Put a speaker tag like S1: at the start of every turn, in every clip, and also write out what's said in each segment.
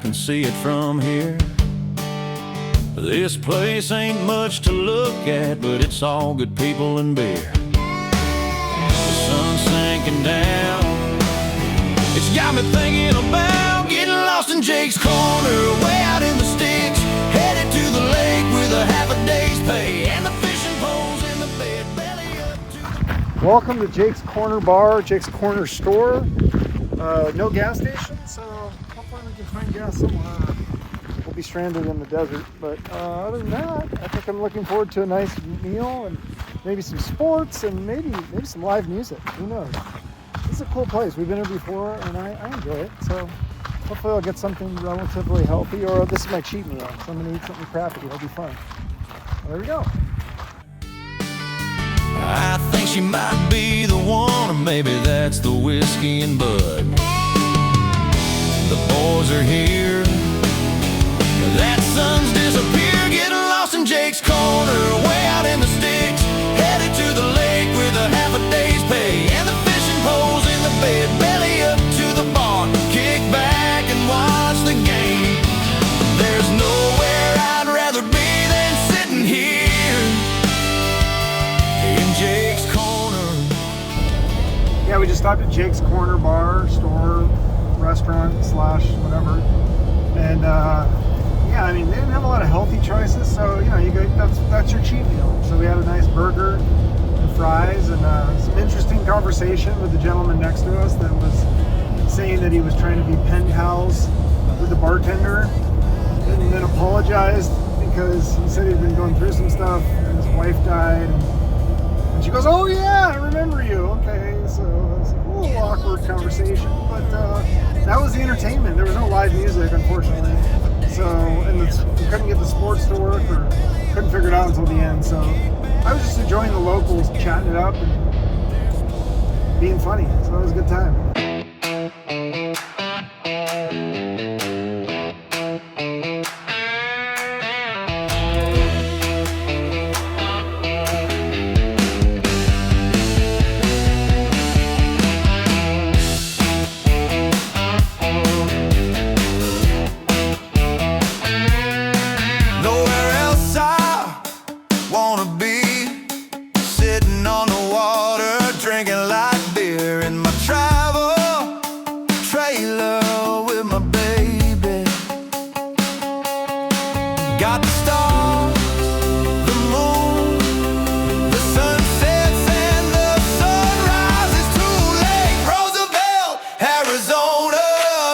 S1: can see it from here. This place ain't much to look at, but it's all good people and beer. The sun's sinking down. It's got me thinking about getting lost in Jake's Corner, way out in the sticks, headed to the lake with a half a day's pay, and the fishing poles in the bed, belly up to...
S2: Welcome to Jake's Corner Bar, Jake's Corner Store. No gas station, so hopefully we can find gas somewhere. We'll be stranded in the desert, but other than that, I think I'm looking forward to a nice meal and maybe some sports and maybe some live music. Who knows? This is a cool place. We've been here before, and I enjoy it. So hopefully I'll get something relatively healthy, or this is my cheat meal. So I'm gonna eat something crappy. It'll be fun. Well, there we go.
S1: I think she might be the one, or maybe that's the whiskey and bud. The boys are here. That sun's disappeared, getting lost in Jake's Corner, way out in the sticks, headed to the lake with a half a day's pay, and the fishing poles in the bed, belly up to the bar, kick back and watch the game. There's nowhere I'd rather be than sitting here in Jake's Corner.
S2: Yeah, we just stopped at Jake's Corner Bar, store, restaurant / whatever, and yeah, I mean, they didn't have a lot of healthy choices, so you know, that's your cheat meal. So we had a nice burger and fries, and some interesting conversation with the gentleman next to us that was saying that he was trying to be pen pals with the bartender, and then apologized because he said he'd been going through some stuff and his wife died. And she goes, "Oh yeah, I remember you." Okay, so it was a little awkward conversation, but that was the entertainment. There was no live music, unfortunately. So, and we couldn't get the sports to work, or couldn't figure it out until the end. So I was just enjoying the locals, chatting it up and being funny. So it was a good time.
S1: Got the stars, the moon, the sunsets and the sunrises to Lake Roosevelt, Arizona.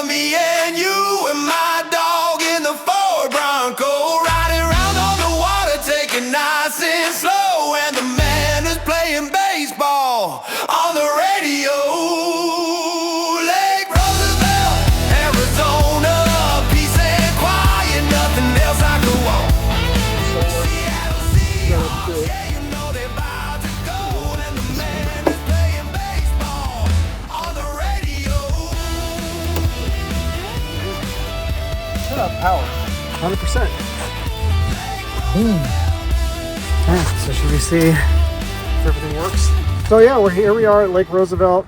S1: Me and you and my dog in the Ford Bronco, riding around on the water, taking nice and slow, and the man is playing baseball on the radio. Lake Roosevelt, Arizona, peace and quiet, nothing else I could want. Yeah, you know they're about to go, and the man is playing baseball on the radio.
S2: Shut up, power. 100%. Alright, so should we see if everything works? So yeah, here we are at Lake Roosevelt.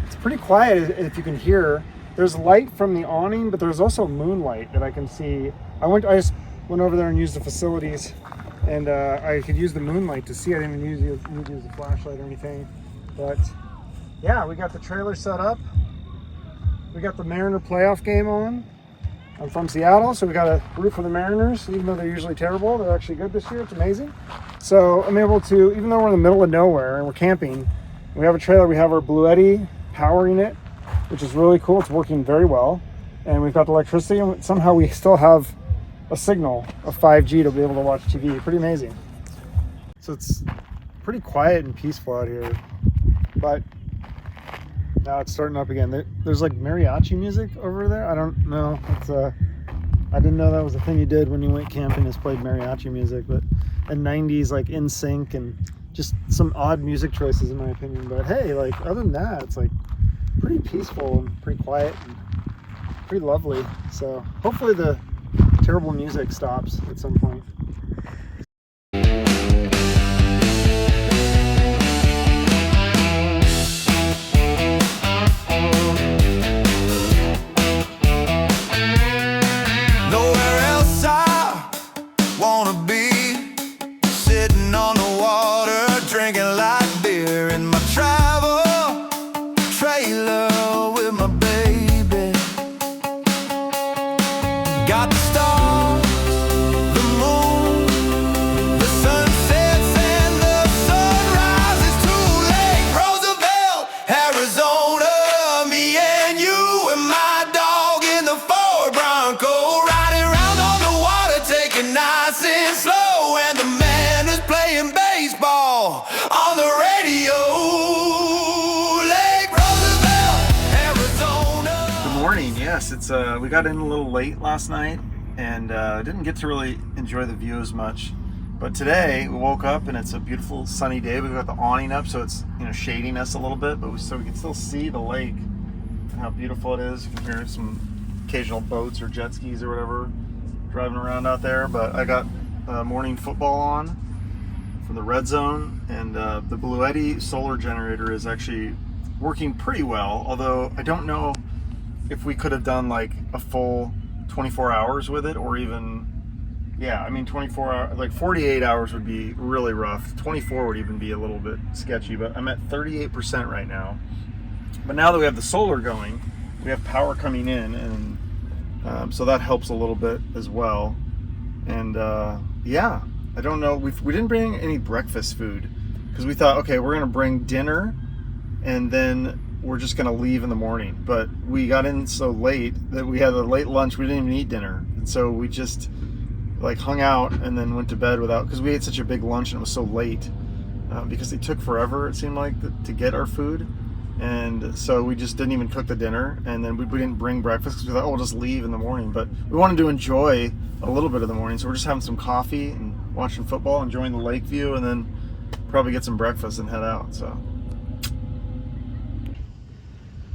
S2: It's pretty quiet, if you can hear. There's light from the awning, but there's also moonlight that I can see. I just went over there and used the facilities, and I could use the moonlight to see. I didn't even need to use a flashlight or anything. But yeah, we got the trailer set up. We got the Mariner playoff game on. I'm from Seattle, so we got to root for the Mariners. Even though they're usually terrible, they're actually good this year. It's amazing. So I'm able to, even though we're in the middle of nowhere and we're camping, we have a trailer. We have our Bluetti powering it, which is really cool. It's working very well. And we've got the electricity, and somehow we still have a signal of 5G to be able to watch TV. Pretty amazing. So it's pretty quiet and peaceful out here, but now it's starting up again. There's like mariachi music over there. I don't know. It's I didn't know that was a thing you did when you went camping, is played mariachi music, but in 90s, like In Sync, and just some odd music choices in my opinion. But hey, like other than that, it's like pretty peaceful and pretty quiet and pretty lovely. So hopefully the terrible music stops at some point.
S1: got the stars, the moon, the sunsets and the sunrises to Lake Roosevelt, Arizona. Me and you and my dog in the Ford Bronco, riding around on the water, taking nice and slow, and the man is playing baseball on the radio. Lake Roosevelt, Arizona.
S2: Good morning. Yes, it's we got in a little late last night and didn't get to really enjoy the view as much. But today we woke up and it's a beautiful sunny day. We've got the awning up, so it's shading us a little bit, but so we can still see the lake and how beautiful it is. You can hear some occasional boats or jet skis or whatever driving around out there. But I got morning football on from the red zone, and the Bluetti solar generator is actually working pretty well, although I don't know if we could have done like a full 24 hours with it, or even 24 hours, like 48 hours would be really rough. 24 would even be a little bit sketchy, but I'm at 38% right now. But now that we have the solar going, we have power coming in, and so that helps a little bit as well. And I don't know, we didn't bring any breakfast food because we thought, okay, we're gonna bring dinner and then we're just gonna leave in the morning. But we got in so late that we had a late lunch, we didn't even eat dinner. And so we just like hung out and then went to bed without, because we ate such a big lunch and it was so late, because it took forever, it seemed like, to get our food. And so we just didn't even cook the dinner, and then we didn't bring breakfast because we thought, oh, we'll just leave in the morning. But we wanted to enjoy a little bit of the morning, so we're just having some coffee and watching football, enjoying the lake view, and then probably get some breakfast and head out. So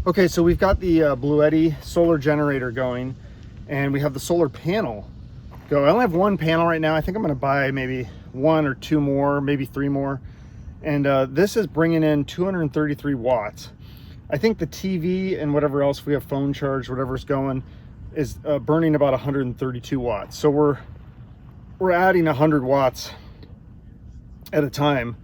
S2: okay, so we've got the Bluetti solar generator going, and we have the solar panel go. I only have one panel right now. I think I'm going to buy maybe one or two more, maybe three more. And this is bringing in 233 watts. I think the TV and whatever else, if we have phone charge, whatever's going, is burning about 132 watts. So we're adding 100 watts at a time.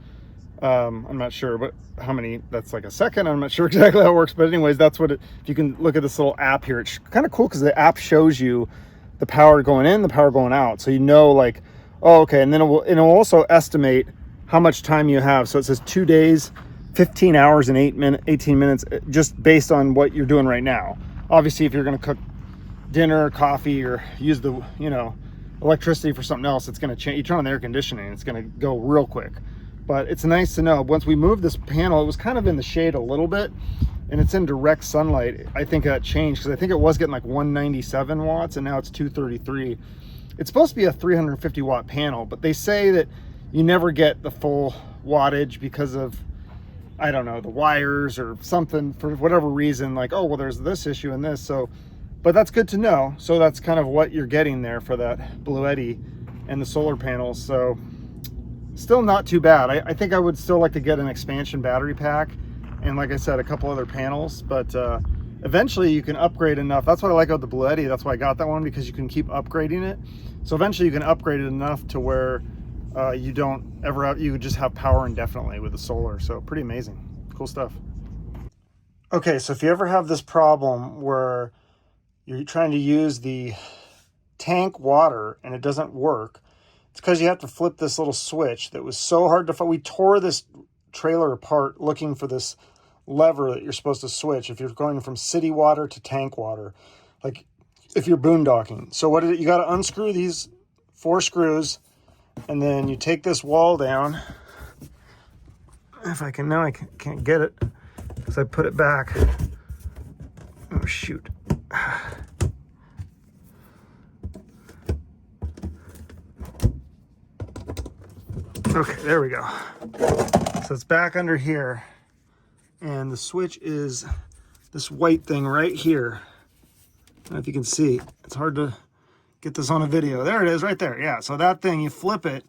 S2: I'm not sure, but how many, that's like a second. I'm not sure exactly how it works, but anyways, that's what it, if you can look at this little app here, it's kind of cool because the app shows you the power going in, the power going out. So like, oh, okay. And then it will also estimate how much time you have. So it says 2 days, 15 hours and 18 minutes, just based on what you're doing right now. Obviously, if you're going to cook dinner, coffee, or use the, electricity for something else, it's going to change. You turn on the air conditioning, it's going to go real quick. But it's nice to know, once we moved this panel, it was kind of in the shade a little bit, and it's in direct sunlight. I think that changed, because I think it was getting like 197 watts, and now it's 233. It's supposed to be a 350 watt panel, but they say that you never get the full wattage because of, I don't know, the wires or something, for whatever reason, like, oh, well, there's this issue and this. So, but that's good to know. So that's kind of what you're getting there for that Bluetti and the solar panels. So still not too bad. I think I would still like to get an expansion battery pack, and like I said, a couple other panels, but eventually you can upgrade enough. That's what I like about the Bluetti. That's why I got that one, because you can keep upgrading it. So eventually you can upgrade it enough to where you don't ever have, you just have power indefinitely with the solar. So pretty amazing, cool stuff. Okay, so if you ever have this problem where you're trying to use the tank water and it doesn't work, it's because you have to flip this little switch that was so hard to find. We tore this trailer apart looking for this lever that you're supposed to switch if you're going from city water to tank water, like if you're boondocking. So what is it? You got to unscrew these 4 screws, and then you take this wall down. If I can, now I can't get it because I put it back. Oh, shoot. Okay, there we go. So it's back under here, and the switch is this white thing right here. I don't know if you can see. It's hard to get this on a video. There it is right there. Yeah, so that thing, you flip it,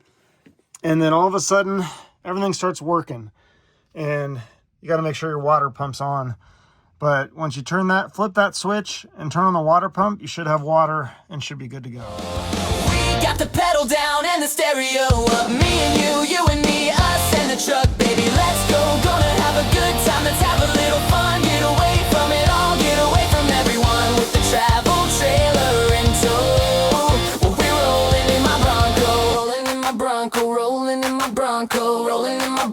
S2: and then all of a sudden everything starts working, and you got to make sure your water pump's on. But once you flip that switch and turn on the water pump, you should have water and should be good to go.
S1: We got the pedal down and the stereo up. Me and you and me, us and the truck, baby. Let's go, gonna have a good time. Let's have a little fun. Get away from it all, get away from everyone with the travel trailer and tow. Bronco rolling in my